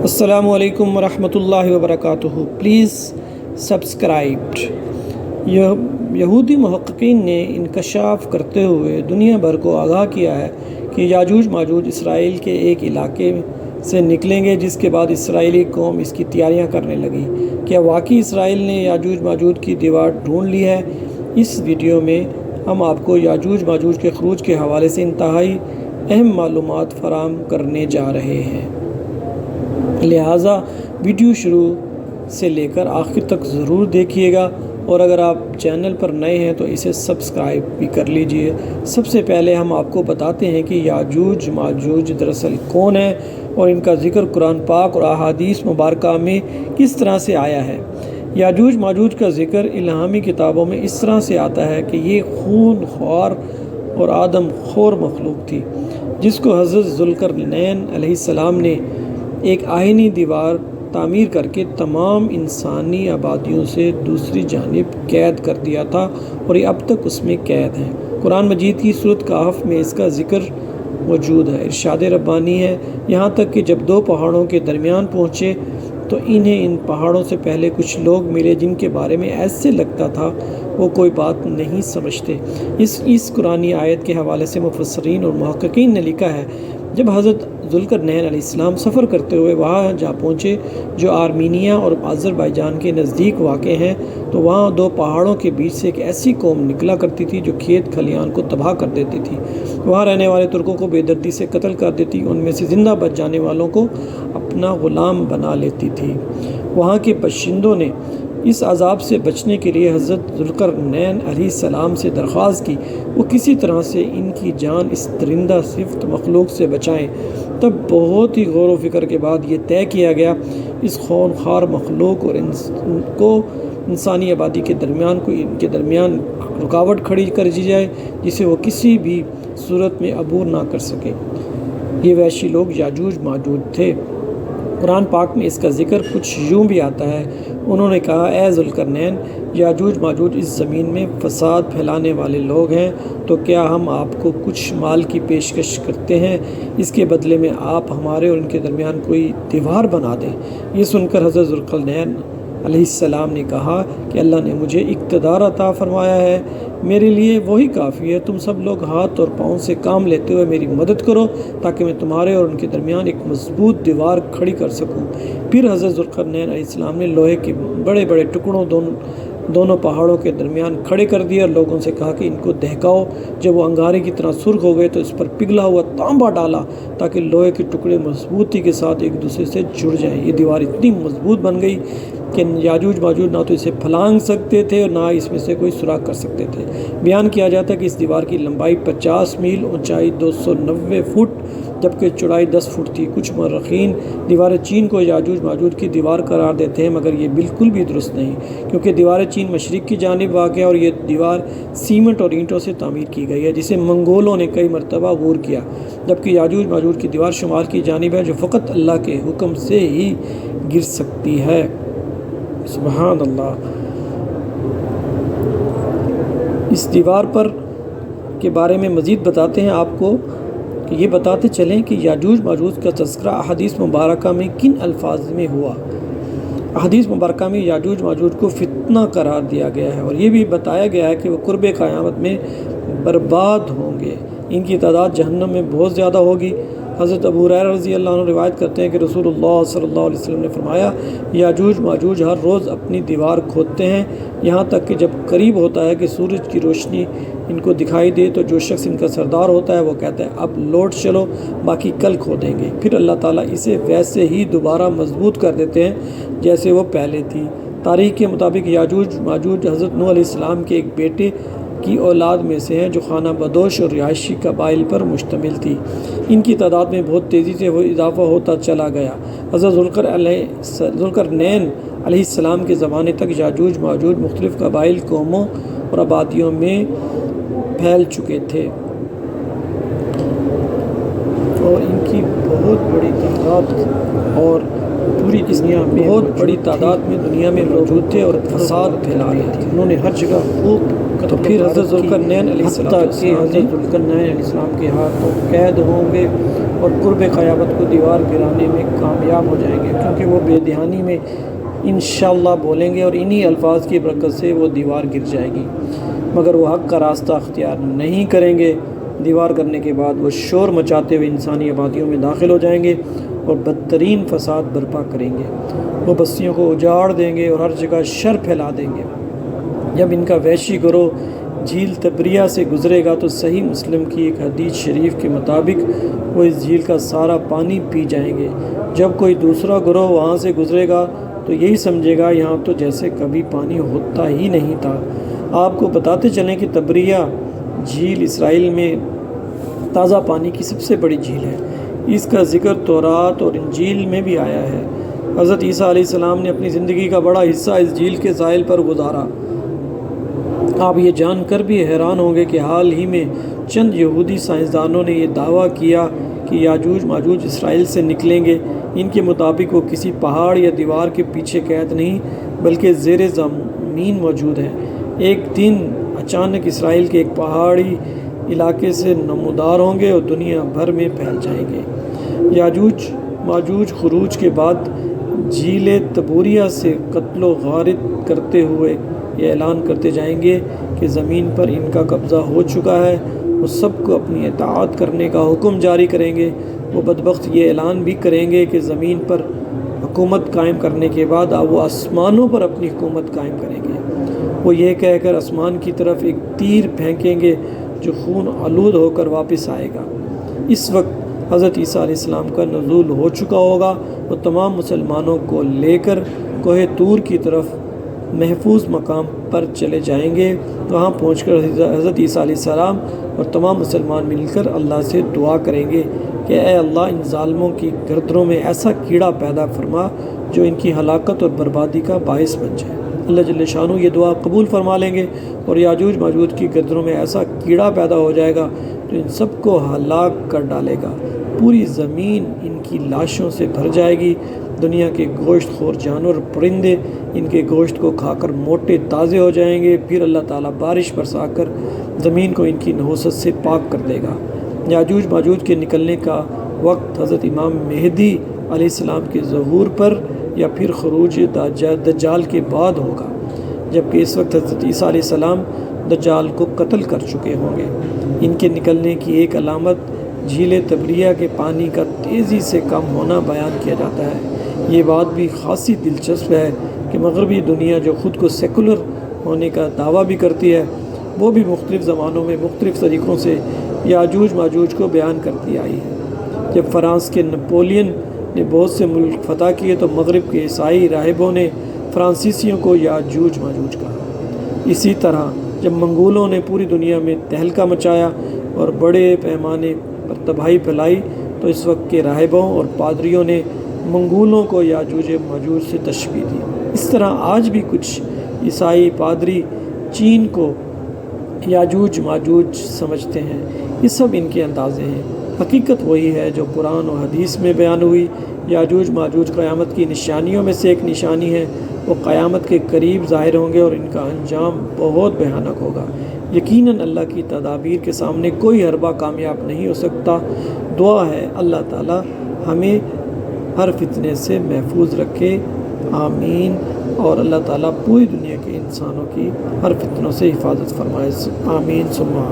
السلام علیکم ورحمۃ اللہ وبرکاتہ۔ Please subscribed. یہودی محققین نے انکشاف کرتے ہوئے دنیا بھر کو آگاہ کیا ہے کہ یاجوج ماجوج اسرائیل کے ایک علاقے سے نکلیں گے، جس کے بعد اسرائیلی قوم اس کی تیاریاں کرنے لگی۔ کیا واقعی اسرائیل نے یاجوج ماجوج کی دیوار ڈھونڈ لی ہے؟ اس ویڈیو میں ہم آپ کو یاجوج ماجوج کے خروج کے حوالے سے انتہائی اہم معلومات فراہم کرنے جا رہے ہیں، لہٰذا ویڈیو شروع سے لے کر آخر تک ضرور دیکھیے گا، اور اگر آپ چینل پر نئے ہیں تو اسے سبسکرائب بھی کر لیجئے۔ سب سے پہلے ہم آپ کو بتاتے ہیں کہ یاجوج ماجوج دراصل کون ہیں اور ان کا ذکر قرآن پاک اور احادیث مبارکہ میں کس طرح سے آیا ہے۔ یاجوج ماجوج کا ذکر الہامی کتابوں میں اس طرح سے آتا ہے کہ یہ خون خوار اور آدم خور مخلوق تھی، جس کو حضرت ذوالقرنین علیہ السلام نے ایک آہنی دیوار تعمیر کر کے تمام انسانی آبادیوں سے دوسری جانب قید کر دیا تھا، اور یہ اب تک اس میں قید ہیں۔ قرآن مجید کی سورۃ کہف میں اس کا ذکر موجود ہے۔ ارشاد ربانی ہے، یہاں تک کہ جب دو پہاڑوں کے درمیان پہنچے تو انہیں ان پہاڑوں سے پہلے کچھ لوگ ملے جن کے بارے میں ایسے لگتا تھا وہ کوئی بات نہیں سمجھتے۔ اس قرآنی آیت کے حوالے سے مفسرین اور محققین نے لکھا ہے، جب حضرت ذوالقرنین علیہ السلام سفر کرتے ہوئے وہاں جا پہنچے جو آرمینیا اور آذربائیجان کے نزدیک واقع ہیں، تو وہاں دو پہاڑوں کے بیچ سے ایک ایسی قوم نکلا کرتی تھی جو کھیت کھلیان کو تباہ کر دیتی تھی، وہاں رہنے والے ترکوں کو بے دردی سے قتل کر دیتی، ان میں سے زندہ بچ جانے والوں کو اپنا غلام بنا لیتی تھی۔ وہاں کے باشندوں نے اس عذاب سے بچنے کے لیے حضرت ذوالقرنین علیہ السلام سے درخواست کی وہ کسی طرح سے ان کی جان اس درندہ صفت مخلوق سے بچائیں۔ تب بہت ہی غور و فکر کے بعد یہ طے کیا گیا، اس خونخوار مخلوق اور انسانی آبادی کے درمیان رکاوٹ کھڑی کر دی جائے جسے وہ کسی بھی صورت میں عبور نہ کر سکے۔ یہ وحشی لوگ یاجوج ماجوج تھے۔ قرآن پاک میں اس کا ذکر کچھ یوں بھی آتا ہے، انہوں نے کہا، اے ذوالقرنین، یاجوج ماجوج اس زمین میں فساد پھیلانے والے لوگ ہیں، تو کیا ہم آپ کو کچھ مال کی پیشکش کرتے ہیں اس کے بدلے میں آپ ہمارے اور ان کے درمیان کوئی دیوار بنا دیں؟ یہ سن کر حضرت ذوالقرنین علیہ السلام نے کہا کہ اللہ نے مجھے اقتدار عطا فرمایا ہے، میرے لیے وہی کافی ہے، تم سب لوگ ہاتھ اور پاؤں سے کام لیتے ہوئے میری مدد کرو تاکہ میں تمہارے اور ان کے درمیان ایک مضبوط دیوار کھڑی کر سکوں۔ پھر حضرت ذوالقرنین علیہ السلام نے لوہے کے بڑے بڑے ٹکڑوں دونوں پہاڑوں کے درمیان کھڑے کر دیے اور لوگوں سے کہا کہ ان کو دہکاؤ۔ جب وہ انگارے کی طرح سرخ ہو گئے تو اس پر پگھلا ہوا تانبا ڈالا تاکہ لوہے کے ٹکڑے مضبوطی کے ساتھ ایک دوسرے سے جڑ جائیں۔ یہ دیوار اتنی مضبوط بن گئی کہ یاجوج ماجوج نہ تو اسے پھلانگ سکتے تھے اور نہ اس میں سے کوئی سوراخ کر سکتے تھے۔ بیان کیا جاتا ہے کہ اس دیوار کی لمبائی 50 میل، اونچائی 290 فٹ جبکہ چوڑائی 10 فٹ تھی۔ کچھ مورخین دیوار چین کو یاجوج ماجوج کی دیوار قرار دیتے ہیں، مگر یہ بالکل بھی درست نہیں، کیونکہ دیوار چین مشرق کی جانب واقع ہے اور یہ دیوار سیمنٹ اور اینٹوں سے تعمیر کی گئی ہے جسے منگولوں نے کئی مرتبہ عبور کیا، جبکہ یاجوج ماجوج کی دیوار شمال کی جانب ہے جو فقط اللہ کے حکم سے ہی گر سکتی ہے۔ سبحان اللہ۔ اس دیوار پر کے بارے میں مزید بتاتے ہیں آپ کو کہ یہ بتاتے چلیں کہ یاجوج ماجوج کا تذکرہ احادیث مبارکہ میں کن الفاظ میں ہوا۔ احادیث مبارکہ میں یاجوج ماجوج کو فتنہ قرار دیا گیا ہے، اور یہ بھی بتایا گیا ہے کہ وہ قرب قیامت میں برباد ہوں گے، ان کی تعداد جہنم میں بہت زیادہ ہوگی۔ حضرت ابو ہریرہ رضی اللہ عنہ روایت کرتے ہیں کہ رسول اللہ صلی اللہ علیہ وسلم نے فرمایا، یاجوج ماجوج ہر روز اپنی دیوار کھودتے ہیں، یہاں تک کہ جب قریب ہوتا ہے کہ سورج کی روشنی ان کو دکھائی دے تو جو شخص ان کا سردار ہوتا ہے وہ کہتا ہے اب لوٹ چلو، باقی کل کھودیں گے۔ پھر اللہ تعالیٰ اسے ویسے ہی دوبارہ مضبوط کر دیتے ہیں جیسے وہ پہلے تھی۔ تاریخ کے مطابق یاجوج ماجوج حضرت نوح علیہ السلام کے ایک بیٹے کی اولاد میں سے ہیں جو خانہ بدوش اور رہائشی قبائل پر مشتمل تھی۔ ان کی تعداد میں بہت تیزی سے وہ اضافہ ہوتا چلا گیا۔ حضرت ذوالقرنین علیہ السلام کے زمانے تک یاجوج ماجوج مختلف قبائل، قوموں اور آبادیوں میں پھیل چکے تھے، اور ان کی بہت بڑی تعداد میں دنیا میں موجود تھے اور فساد پھیلا رہے تھے۔ انہوں نے ہر جگہ خوب تو پھر حضرت ذوالقرنین علیہ السلام کے ہاتھوں قید ہوں گے اور قرب قیامت کو دیوار گرانے میں کامیاب ہو جائیں گے، کیونکہ وہ بے دہانی میں انشاءاللہ بولیں گے اور انہی الفاظ کی برکت سے وہ دیوار گر جائے گی۔ مگر وہ حق کا راستہ اختیار نہیں کریں گے۔ دیوار کرنے کے بعد وہ شور مچاتے ہوئے انسانی آبادیوں میں داخل ہو جائیں گے اور بدترین فساد برپا کریں گے۔ وہ بستیوں کو اجاڑ دیں گے اور ہر جگہ شر پھیلا دیں گے۔ جب ان کا وحشی گروہ جھیل تبریہ سے گزرے گا تو صحیح مسلم کی ایک حدیث شریف کے مطابق وہ اس جھیل کا سارا پانی پی جائیں گے۔ جب کوئی دوسرا گروہ وہاں سے گزرے گا تو یہی سمجھے گا یہاں تو جیسے کبھی پانی ہوتا ہی نہیں تھا۔ آپ کو بتاتے چلیں کہ تبریہ جھیل اسرائیل میں تازہ پانی کی سب سے بڑی جھیل ہے۔ اس کا ذکر تورات اور انجیل میں بھی آیا ہے۔ حضرت عیسیٰ علیہ السلام نے اپنی زندگی کا بڑا حصہ اس جھیل کے ساحل پر گزارا۔ آپ یہ جان کر بھی حیران ہوں گے کہ حال ہی میں چند یہودی سائنسدانوں نے یہ دعویٰ کیا کہ یاجوج ماجوج اسرائیل سے نکلیں گے۔ ان کے مطابق وہ کسی پہاڑ یا دیوار کے پیچھے قید نہیں بلکہ زیر زمین موجود ہیں۔ ایک دن اچانک اسرائیل کے ایک پہاڑی علاقے سے نمودار ہوں گے اور دنیا بھر میں پھیل جائیں گے۔ یاجوج ماجوج خروج کے بعد جھیل تبوریہ سے قتل و غارت کرتے ہوئے یہ اعلان کرتے جائیں گے کہ زمین پر ان کا قبضہ ہو چکا ہے۔ وہ سب کو اپنی اطاعت کرنے کا حکم جاری کریں گے۔ وہ بدبخت یہ اعلان بھی کریں گے کہ زمین پر حکومت قائم کرنے کے بعد اب وہ آسمانوں پر اپنی حکومت قائم کریں گے۔ وہ یہ کہہ کر آسمان کی طرف ایک تیر پھینکیں گے جو خون آلود ہو کر واپس آئے گا۔ اس وقت حضرت عیسیٰ علیہ السلام کا نزول ہو چکا ہوگا۔ وہ تمام مسلمانوں کو لے کر کوہ طور کی طرف محفوظ مقام پر چلے جائیں گے۔ وہاں پہنچ کر حضرت عیسیٰ علیہ السلام اور تمام مسلمان مل کر اللہ سے دعا کریں گے کہ اے اللہ ان ظالموں کی گردنوں میں ایسا کیڑا پیدا فرما جو ان کی ہلاکت اور بربادی کا باعث بن جائے۔ اللہ جل شانہ یہ دعا قبول فرما لیں گے اور یاجوج ماجوج کی گردنوں میں ایسا کیڑا پیدا ہو جائے گا جو ان سب کو ہلاک کر ڈالے گا۔ پوری زمین ان کی لاشوں سے بھر جائے گی۔ دنیا کے گوشت خور جانور پرندے ان کے گوشت کو کھا کر موٹے تازے ہو جائیں گے۔ پھر اللہ تعالیٰ بارش برسا کر زمین کو ان کی نحوست سے پاک کر دے گا۔ یاجوج ماجوج کے نکلنے کا وقت حضرت امام مہدی علیہ السلام کے ظہور پر یا پھر خروج دجال کے بعد ہوگا، جبکہ اس وقت حضرت عیسیٰ علیہ السلام دجال کو قتل کر چکے ہوں گے۔ ان کے نکلنے کی ایک علامت جھیل تبریہ کے پانی کا تیزی سے کم ہونا بیان کیا جاتا ہے۔ یہ بات بھی خاصی دلچسپ ہے کہ مغربی دنیا جو خود کو سیکولر ہونے کا دعویٰ بھی کرتی ہے، وہ بھی مختلف زمانوں میں مختلف طریقوں سے یاجوج ماجوج کو بیان کرتی آئی ہے۔ جب فرانس کے نپولین نے بہت سے ملک فتح کیے تو مغرب کے عیسائی راہبوں نے فرانسیسیوں کو یاجوج ماجوج کہا۔ اسی طرح جب منگولوں نے پوری دنیا میں تہلکہ مچایا اور بڑے پیمانے پر تباہی پھیلائی تو اس وقت کے راہبوں اور پادریوں نے منگولوں کو یاجوج ماجوج سے تشبیہ دی۔ اس طرح آج بھی کچھ عیسائی پادری چین کو یاجوج ماجوج سمجھتے ہیں۔ یہ سب ان کے اندازے ہیں۔ حقیقت وہی ہے جو قرآن و حدیث میں بیان ہوئی۔ یاجوج ماجوج قیامت کی نشانیوں میں سے ایک نشانی ہے۔ وہ قیامت کے قریب ظاہر ہوں گے اور ان کا انجام بہت بھیانک ہوگا۔ یقیناً اللہ کی تدابیر کے سامنے کوئی حربہ کامیاب نہیں ہو سکتا۔ دعا ہے اللہ تعالی ہمیں ہر فتنے سے محفوظ رکھے، آمین، اور اللہ تعالیٰ پوری دنیا کے انسانوں کی ہر فتنوں سے حفاظت فرمائے، آمین ثم آمین۔